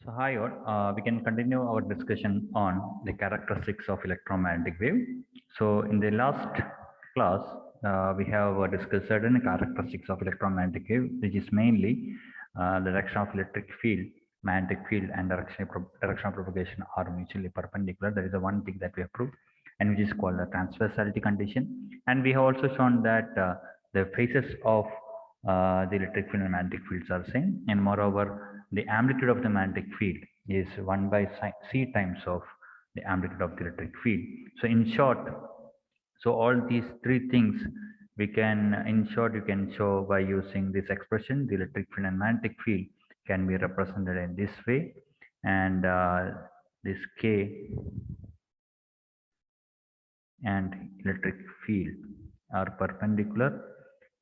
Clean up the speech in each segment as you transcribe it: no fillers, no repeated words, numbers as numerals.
So hi all, we can continue our discussion on the characteristics of electromagnetic wave. So in the last class, we have discussed certain characteristics of electromagnetic wave, which is mainly the direction of electric field, magnetic field, and direction of propagation are mutually perpendicular. That is the one thing that we have proved, and which is called the transversality condition. And we have also shown that the phases of the electric field and magnetic fields are same, and moreover the amplitude of the magnetic field is 1 by c times of the amplitude of the electric field. So in short, so all these three things we can, in short, you can show by using this expression. The electric field and magnetic field can be represented in this way, and this k and electric field are perpendicular,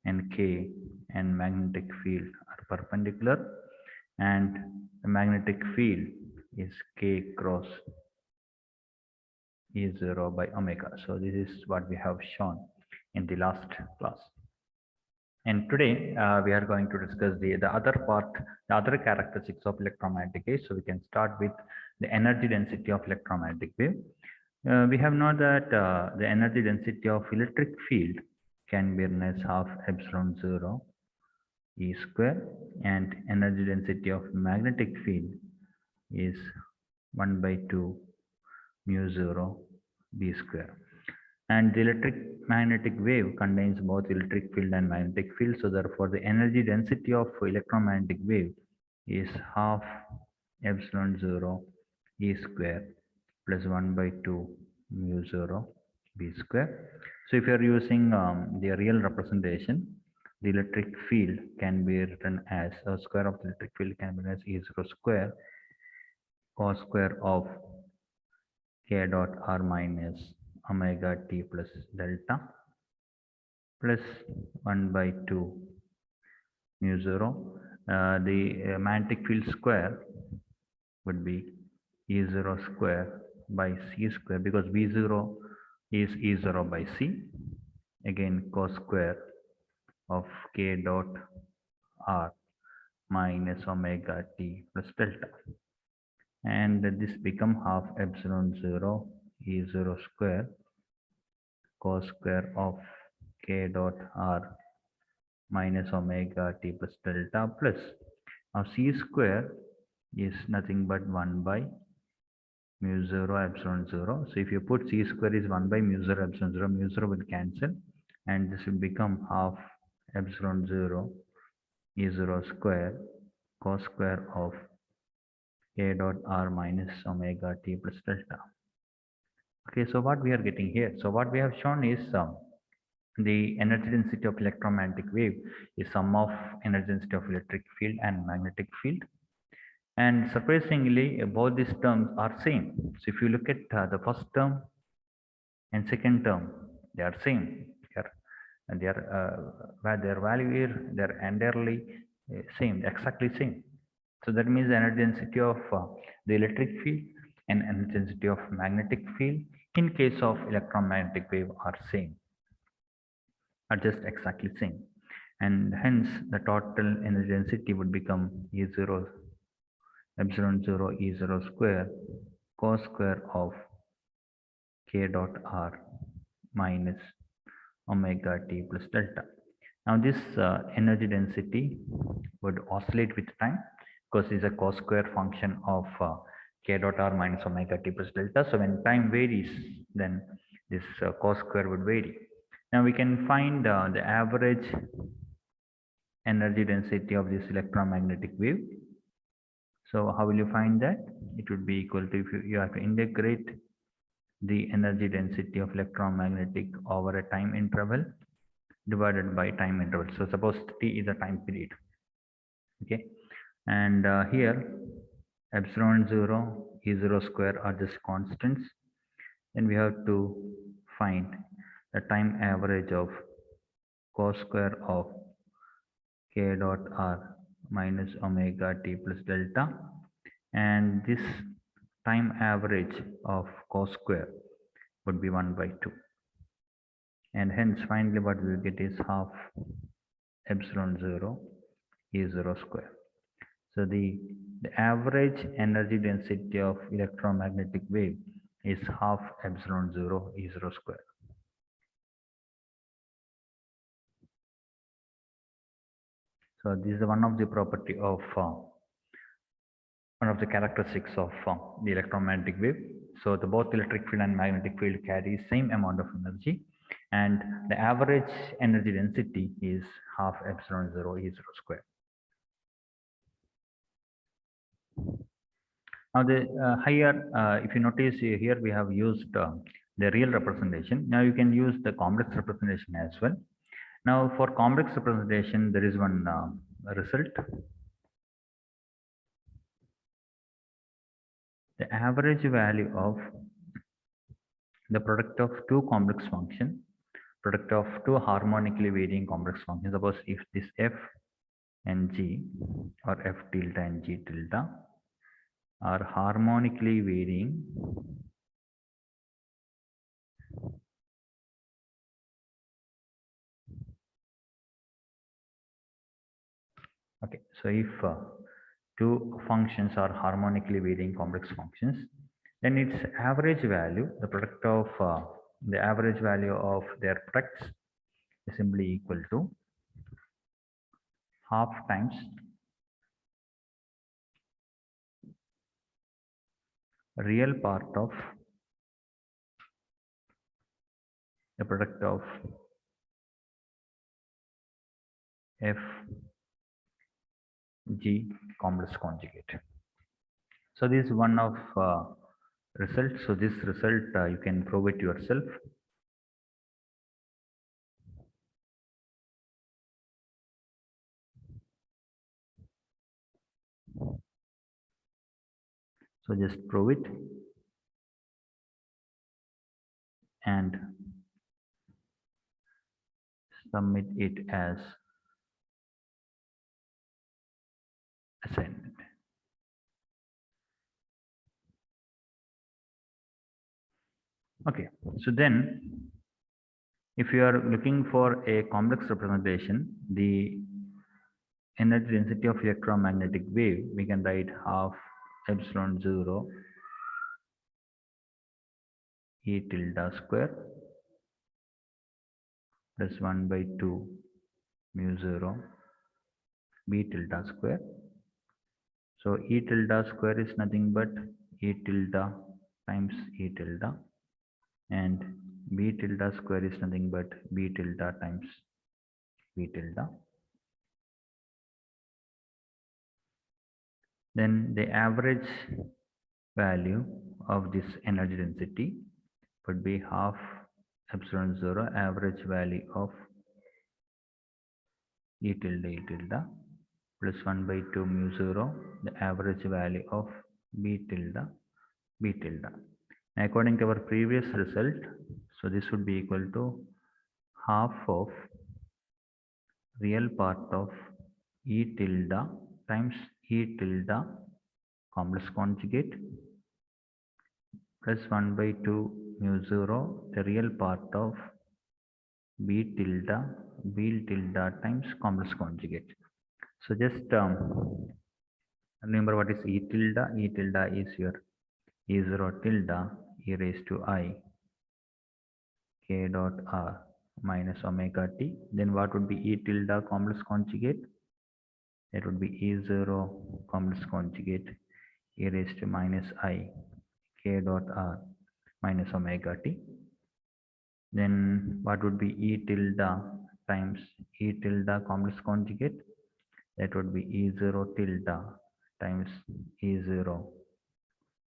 and k and magnetic field are perpendicular, and the magnetic field is k cross E0 by omega. So this is what we have shown in the last class. And today we are going to discuss the other part, the other characteristics of electromagnetic wave. So we can start with the energy density of electromagnetic wave. We have known that the energy density of electric field can be written as half epsilon 0 E square, and energy density of magnetic field is 1 by 2 mu 0 B square. And the electric magnetic wave contains both electric field and magnetic field. So therefore, the energy density of electromagnetic wave is half epsilon 0 E square plus 1 by 2 mu 0 B square. So if you are using the real representation, the electric field can be written as a square of the electric field can be written as E0 square cos square of k dot r minus omega t plus delta plus 1 by 2 mu 0. The magnetic field square would be E0 square by c square, because V0 is E0 by c. Again, cos square of k dot r minus omega t plus delta. And this become half epsilon 0 E0 square cos square of k dot r minus omega t plus delta plus, now c square is nothing but 1 by mu 0 epsilon 0. So if you put c square is 1 by mu 0 epsilon 0, mu 0 will cancel, and this will become half epsilon 0 E0 square cos square of k dot r minus omega t plus delta. Okay, so what we are getting here? So what we have shown is the energy density of electromagnetic wave is sum of energy density of electric field and magnetic field. And surprisingly, both these terms are same. So if you look at the first term and second term, they are same. And they are where their value is, they are entirely same, exactly same. So that means the energy density of the electric field and energy density of magnetic field in case of electromagnetic wave are same, are just exactly same. And hence the total energy density would become E0 epsilon 0 E0 square cos square of k dot r minus omega t plus delta. Now this energy density would oscillate with time, because it's a cos square function of k dot r minus omega t plus delta. So when time varies, then this cos square would vary. Now we can find the average energy density of this electromagnetic wave. So how will you find that? It would be equal to, if you have to integrate the energy density of electromagnetic over a time interval divided by time interval. So suppose t is a time period. Okay, and here epsilon 0 E0 square are just constants. Then we have to find the time average of cos square of k dot r minus omega t plus delta, and this time average of cos square would be 1 by 2, and hence finally what we will get is half epsilon 0 E0 square. So the average energy density of electromagnetic wave is half epsilon 0 E 0 square. So this is one of the property of one of the characteristics of the electromagnetic wave. So the both electric field and magnetic field carry same amount of energy, and the average energy density is half epsilon 0 E 0 square. Now the higher, if you notice here, we have used the real representation. Now you can use the complex representation as well. Now for complex representation, there is one result. The average value of the product of two complex function, product of two harmonically varying complex functions. Suppose if this f and g, or f tilde and g tilde, are harmonically varying okay, so if two functions are harmonically varying complex functions, then its average value, the product of the average value of their products is simply equal to half times real part of the product of f g complex conjugate. So this is one of result. So this result you can prove it yourself. So just prove it and submit it as assignment. Okay, so then if you are looking for a complex representation, the energy density of electromagnetic wave, we can write half epsilon 0 E tilde square plus 1 by 2 mu 0 B tilde square. So E tilde square is nothing but E tilde times E tilde, and B tilde square is nothing but B tilde times B tilde. Then the average value of this energy density would be half epsilon 0 average value of E tilde plus 1 by 2 mu 0 the average value of B tilde. According to our previous result, so this would be equal to half of real part of E tilde times E tilde complex conjugate plus 1 by 2 mu 0 the real part of B tilde times complex conjugate. So just remember what is E tilde. E tilde is your E0 tilde e raised to I k dot r minus omega t. Then what would be E tilde complex conjugate? That would be E0 complex conjugate e raised to minus I k dot r minus omega t. Then what would be E tilde times E tilde complex conjugate? That would be E0 tilde times E0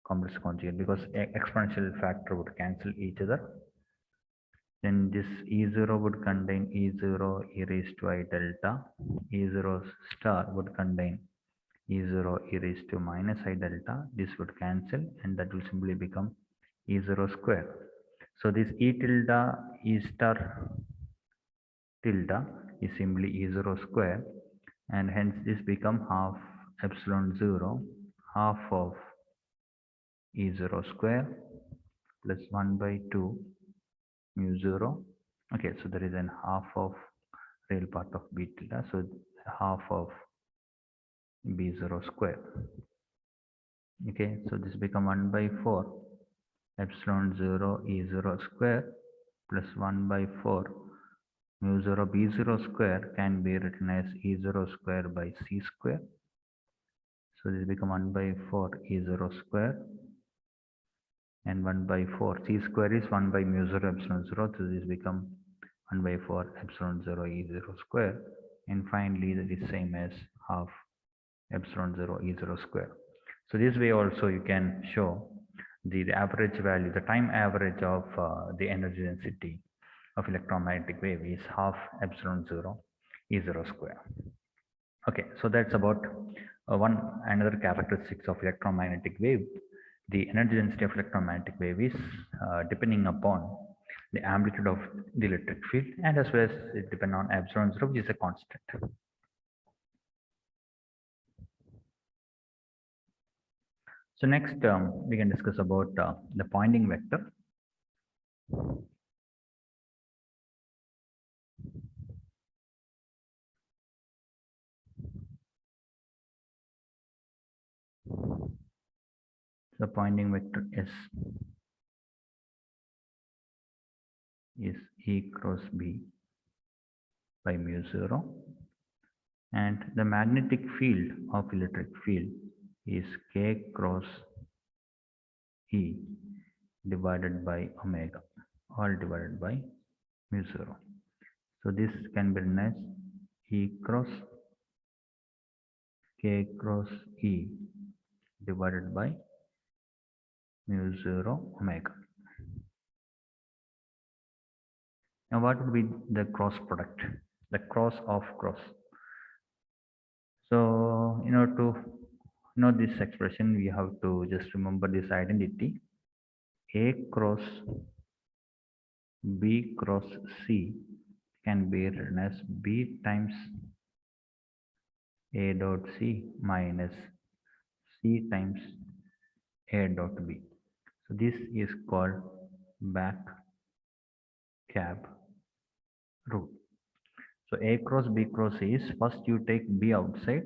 complex conjugate, because exponential factor would cancel each other. Then this E0 would contain E0 e raised to I delta. E0 star would contain E0 e raised to minus I delta. This would cancel, and that will simply become E0 square. So this E tilde E star tilde is simply E0 square, and hence this become half epsilon 0 half of E0 square plus 1 by 2 mu 0. Okay, so there is an half of real part of B tilde, so half of B0 square. Okay, so this become 1 by 4 epsilon 0 E0 square plus 1 by 4 mu 0 B0 square can be written as E0 square by C square. So this become 1 by 4 E0 square and 1 by 4 C square is 1 by mu 0 epsilon 0. So this become 1 by 4 epsilon 0 E0 square, and finally that is same as half epsilon 0 E0 square. So this way also you can show the average value, the time average of the energy density of electromagnetic wave is half epsilon 0 E0 square. Okay, so that's about another characteristics of electromagnetic wave. The energy density of electromagnetic wave is depending upon the amplitude of the electric field, and as well as it depends on epsilon 0, which is a constant. So next we can discuss about the Poynting vector. The Poynting vector is E cross B by mu 0, and the magnetic field of electric field is K cross E divided by omega, all divided by mu 0. So this can be written as E cross K cross E divided by mu 0 omega. Now what would be the cross product? The cross of cross. So in order to know this expression, we have to just remember this identity. A cross B cross C can be written as B times A dot C minus C times A dot B. So this is called back cab rule. So A cross B cross C is first you take B outside,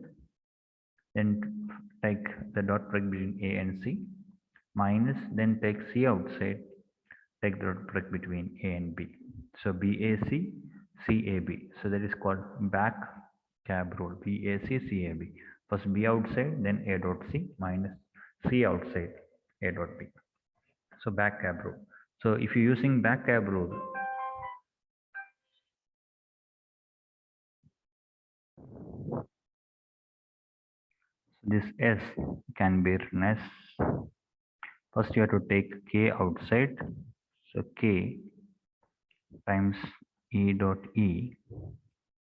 then take the dot product between A and C, minus then take C outside, take the dot product between A and B. So BAC, CAB. So that is called back cab rule. BAC, CAB. First B outside, then A dot C minus C outside, A dot B. So back cab rule. So if you're using back cab rule, this S can be written as, first you have to take K outside. So K times E dot E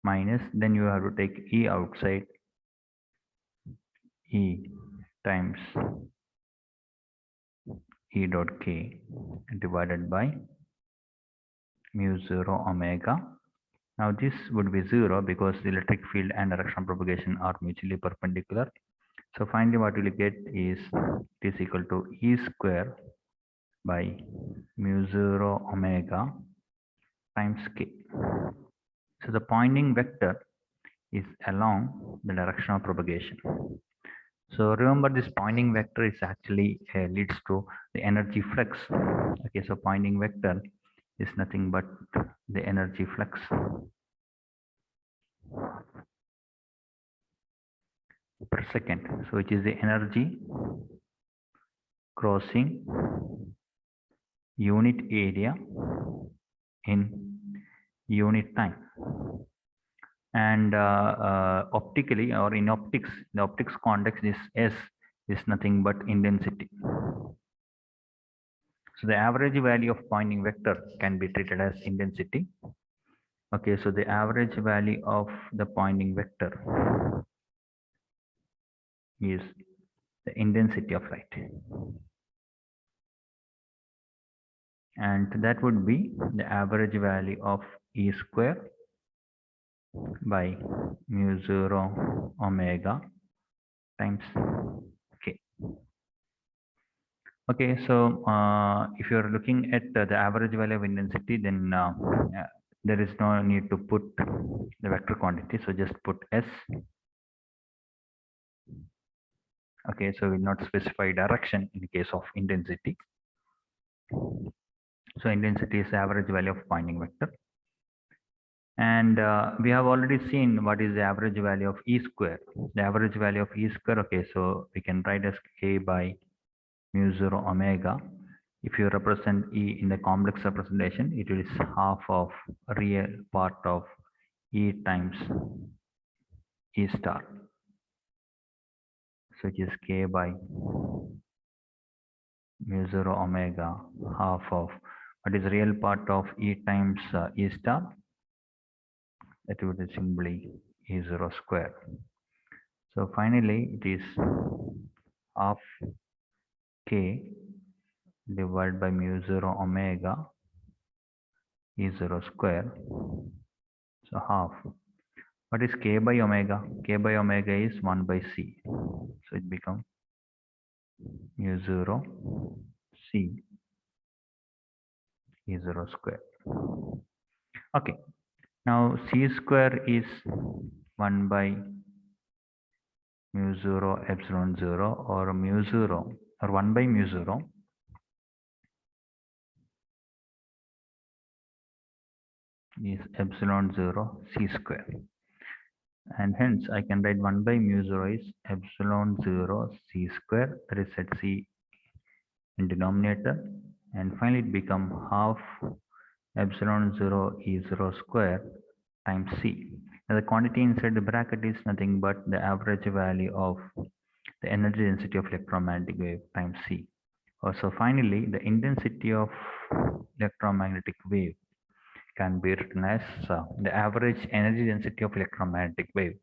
minus, then you have to take E outside, E times E dot K divided by mu 0 omega. Now this would be 0 because the electric field and direction of propagation are mutually perpendicular. So finally what we will get is it is equal to E square by mu 0 omega times K. So the Poynting vector is along the direction of propagation. So remember, this Poynting vector is actually leads to the energy flux. Okay, so Poynting vector is nothing but the energy flux per second. So which is the energy crossing unit area in unit time. And optically, or in optics, the optics context, this S is nothing but intensity. So the average value of Poynting vector can be treated as intensity. Okay, so the average value of the Poynting vector is the intensity of light, and that would be the average value of E square by mu 0 omega times K. Okay, so if you're looking at the average value of intensity, then there is no need to put the vector quantity. So just put S Okay, so we will not specify direction in case of intensity. So intensity is the average value of Poynting vector. And we have already seen what is the average value of E square. The average value of E square, okay, so we can write as K by mu 0 omega. If you represent E in the complex representation, it is half of real part of E times E star. So it is K by mu 0 omega half of what is real part of E times E star. That would be simply E0 square. So finally, it is half K divided by mu 0 omega E0 square. So half. What is K by omega? K by omega is 1 by C. So it becomes mu 0 C E0 square. Okay. Now C square is 1 by mu 0 epsilon 0 or mu 0 or 1 by mu 0 is epsilon 0 C square. And hence I can write 1 by mu 0 is epsilon 0 C square, that is set C in denominator, and finally it become half epsilon 0 E0 square times C. Now the quantity inside the bracket is nothing but the average value of the energy density of electromagnetic wave times C. Also finally, the intensity of electromagnetic wave can be written as the average energy density of electromagnetic wave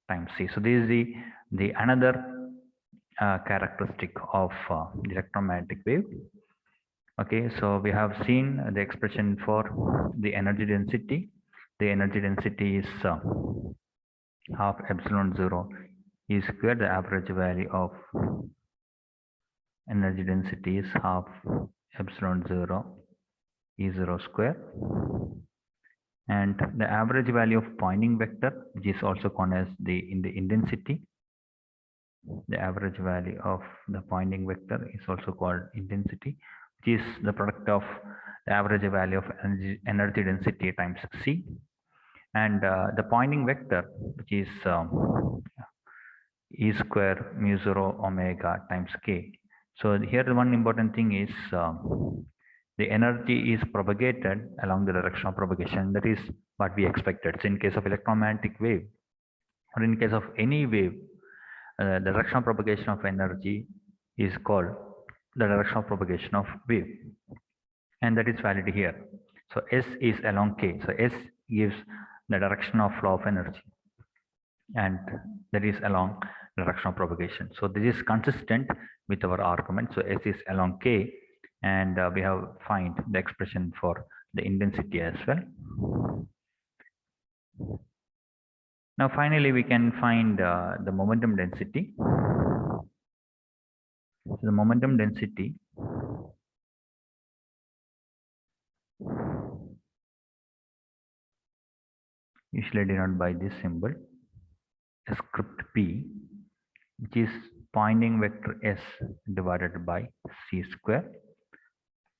times C. So this is the another characteristic of the electromagnetic wave. Okay, so we have seen the expression for the energy density. The energy density is half epsilon 0 E square. The average value of energy density is half epsilon 0 E0 square. And the average value of Poynting vector, which is also called as the intensity. The average value of the Poynting vector is also called intensity, which is the product of the average value of energy density times C. And the Poynting vector, which is E square mu 0 omega times K. So here the one important thing is the energy is propagated along the direction of propagation. That is what we expected. So in case of electromagnetic wave, or in case of any wave, the direction of propagation of energy is called the direction of propagation of wave, and that is valid here. So S is along K. So S gives the direction of flow of energy, and that is along the direction of propagation. So this is consistent with our argument. So S is along K, and we have find the expression for the intensity as well. Now finally we can find the momentum density. So the momentum density usually denoted by this symbol script P, which is Poynting vector S divided by C square,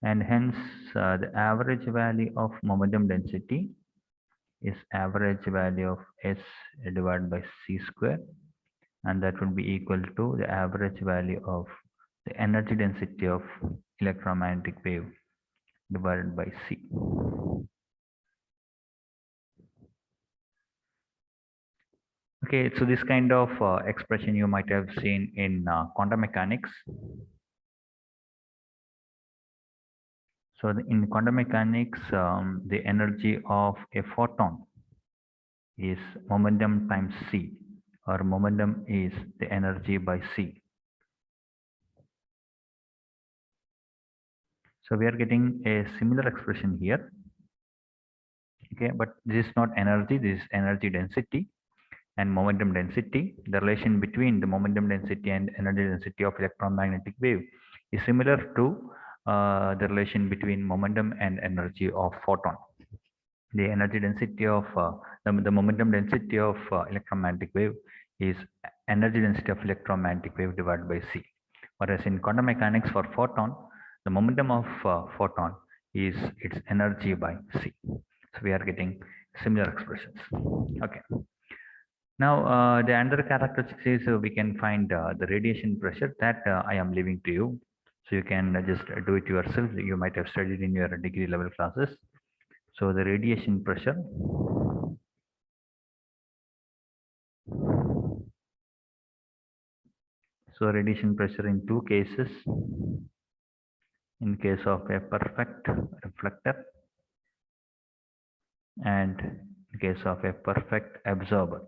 and hence the average value of momentum density is average value of S divided by C square, and that will be equal to the average value of the energy density of electromagnetic wave divided by C. Okay, so this kind of expression you might have seen in quantum mechanics. So in quantum mechanics, the energy of a photon is momentum times C, or momentum is the energy by C. So we are getting a similar expression here. Okay, but this is not energy, this is energy density and momentum density. The relation between the momentum density and energy density of electromagnetic wave is similar to the relation between momentum and energy of photon. The energy density of the momentum density of electromagnetic wave is energy density of electromagnetic wave divided by c. Whereas in quantum mechanics for photon, the momentum of photon is its energy by c. So we are getting similar expressions. Okay. Now the another characteristic is we can find the radiation pressure that I am leaving to you. So you can just do it yourself. You might have studied in your degree level classes. So the radiation pressure. So radiation pressure in two cases. In case of a perfect reflector and in case of a perfect absorber.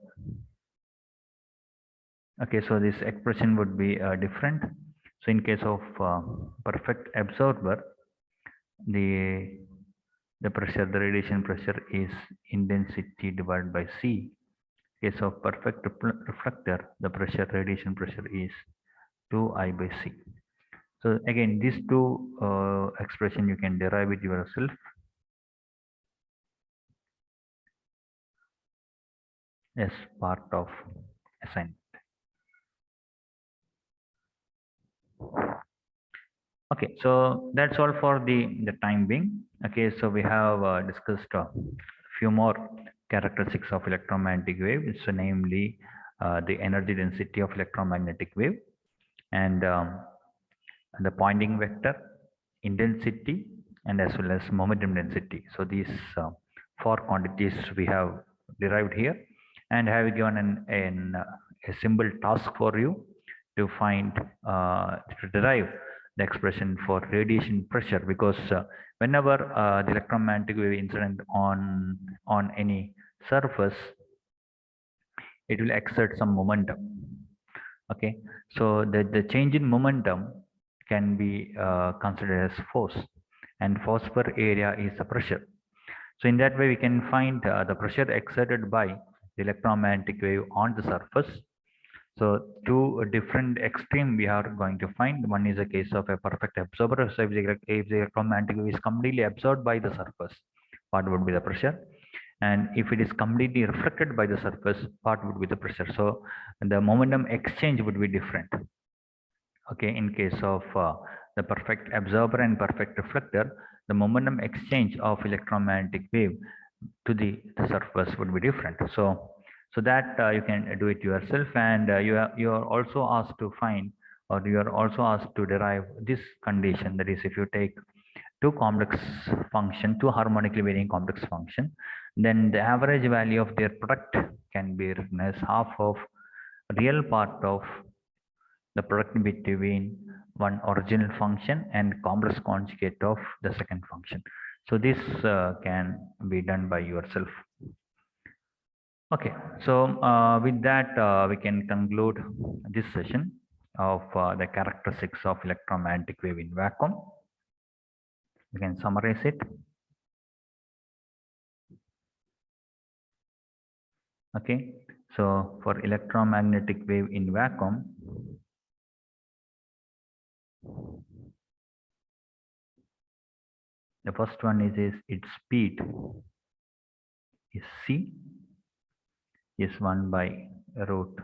Okay, so this expression would be different. So in case of perfect absorber, the pressure, the radiation pressure is intensity divided by C. In case of perfect reflector, the radiation pressure is 2I by C. So again, these two expression you can derive it yourself. As part of assignment. Okay, so that's all for the time being. Okay, so we have discussed a few more characteristics of electromagnetic wave. So namely, the energy density of electromagnetic wave and the Poynting vector, intensity, and as well as momentum density. So these four quantities we have derived here, and have given a simple task for you to find to derive the expression for radiation pressure, because whenever the electromagnetic wave incident on any surface, it will exert some momentum. Okay, so the change in momentum can be considered as force, and force per area is the pressure. So in that way, we can find the pressure exerted by the electromagnetic wave on the surface. So two different extreme we are going to find. One is a case of a perfect absorber. So if the electromagnetic wave is completely absorbed by the surface, what would be the pressure? And if it is completely reflected by the surface, what would be the pressure? So the momentum exchange would be different. Okay, in case of the perfect absorber and perfect reflector, the momentum exchange of electromagnetic wave to the surface would be different. So that you can do it yourself, and you are also asked to find, or you are also asked to derive this condition. That is, if you take two harmonically varying complex function, then the average value of their product can be written as half of real part of the product between one original function and complex conjugate of the second function. So this can be done by yourself. Okay, so with that we can conclude this session of the characteristics of electromagnetic wave in vacuum. We can summarize it. Okay, so for electromagnetic wave in vacuum, the first one is its speed is c, is 1 by root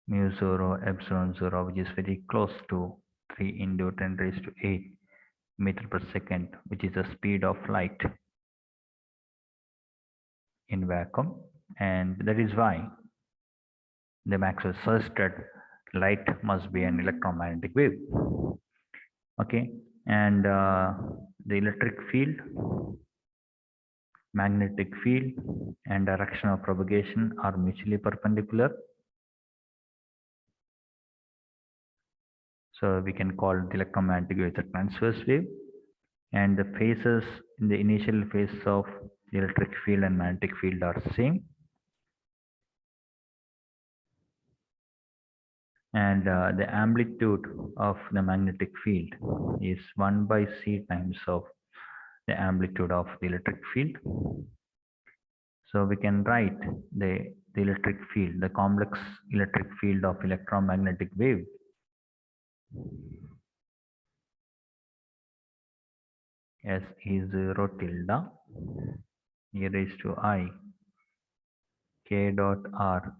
mu 0 epsilon 0, which is very close to 3 into 10 raised to 8 meter per second, which is the speed of light in vacuum. And that is why the Maxwell suggested light must be an electromagnetic wave. Okay, and the electric field, magnetic field, and direction of propagation are mutually perpendicular. So we can call the electromagnetic wave a transverse wave, and the phases in the initial phase of the electric field and magnetic field are same. And the amplitude of the magnetic field is 1 by c times of the amplitude of the electric field. So we can write the electric field, the complex electric field of electromagnetic wave as E0 tilde e raised to I k dot r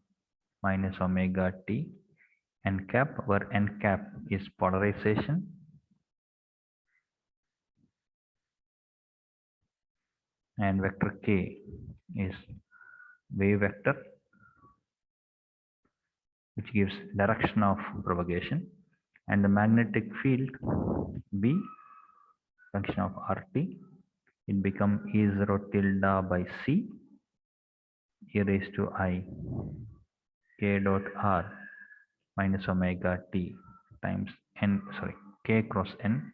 minus omega t n cap, where n cap is polarization, and vector k is wave vector, which gives direction of propagation, and the magnetic field B, function of RT, it become E0 tilde by C e raised to I k dot R minus omega t times n, sorry, k cross n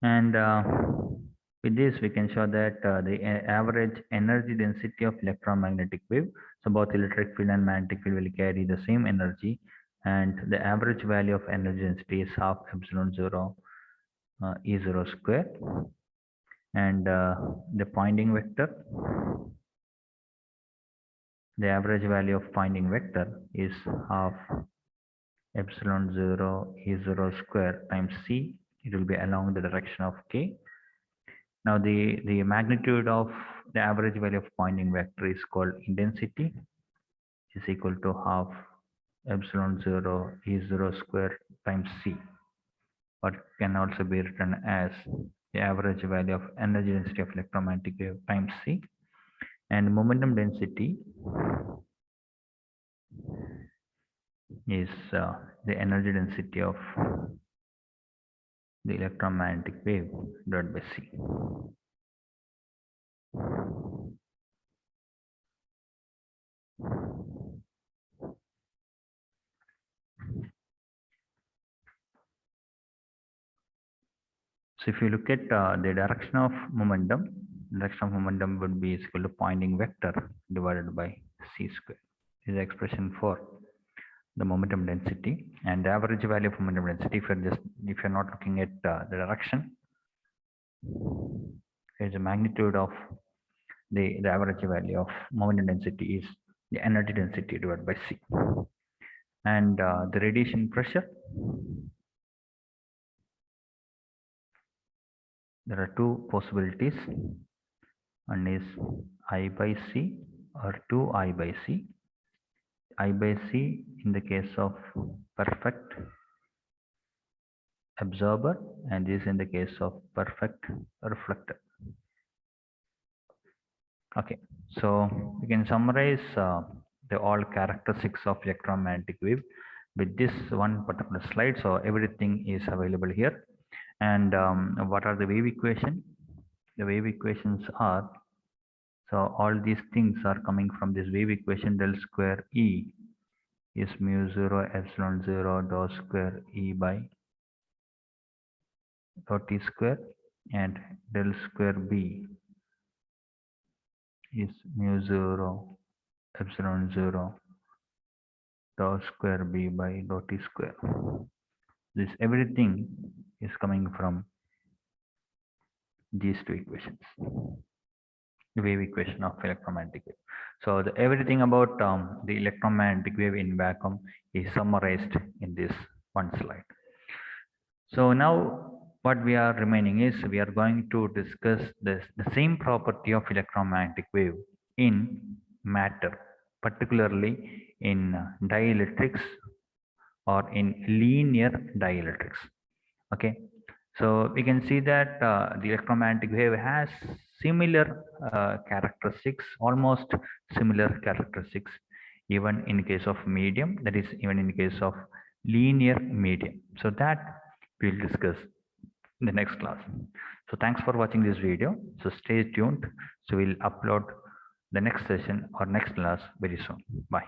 and with this we can show that the average energy density of electromagnetic wave, so both electric field and magnetic field will carry the same energy, and the average value of energy density is half epsilon 0 E0 square, and the Poynting vector, the average value of Poynting vector is half epsilon 0 E0 square times C. It will be along the direction of k. Now the magnitude of the average value of Poynting vector is called intensity, is equal to half epsilon 0 E0 square times C, or can also be written as the average value of energy density of electromagnetic wave times C. And momentum density is the energy density of the electromagnetic wave divided by C. So if you look at the direction of momentum would be equal to Poynting vector divided by C square. This is the expression for the momentum density, and the average value of momentum density, if you're not looking at the direction, is the magnitude of the average value of momentum density is the energy density divided by C. And the radiation pressure, there are two possibilities. One is I by C or 2I by C. I by C in the case of perfect absorber, and this in the case of perfect reflector. Okay, so we can summarize the all characteristics of electromagnetic wave with this one particular slide. So everything is available here. And what are the wave equation? The wave equations are, so all these things are coming from this wave equation. Del square E is mu 0 epsilon 0 dou square E by dou t square, and del square B is mu 0 epsilon 0 dou square B by dou t square. This everything is coming from these two equations, the wave equation of electromagnetic wave. So everything about the electromagnetic wave in vacuum is summarized in this one slide. So now what we are remaining is we are going to discuss the same property of electromagnetic wave in matter, particularly in dielectrics or in linear dielectrics. Okay, so we can see that the electromagnetic wave has similar characteristics, almost similar characteristics, even in case of medium, that is even in case of linear medium. So that we'll discuss in the next class. So thanks for watching this video. So stay tuned. So we'll upload the next session or next class very soon. Bye.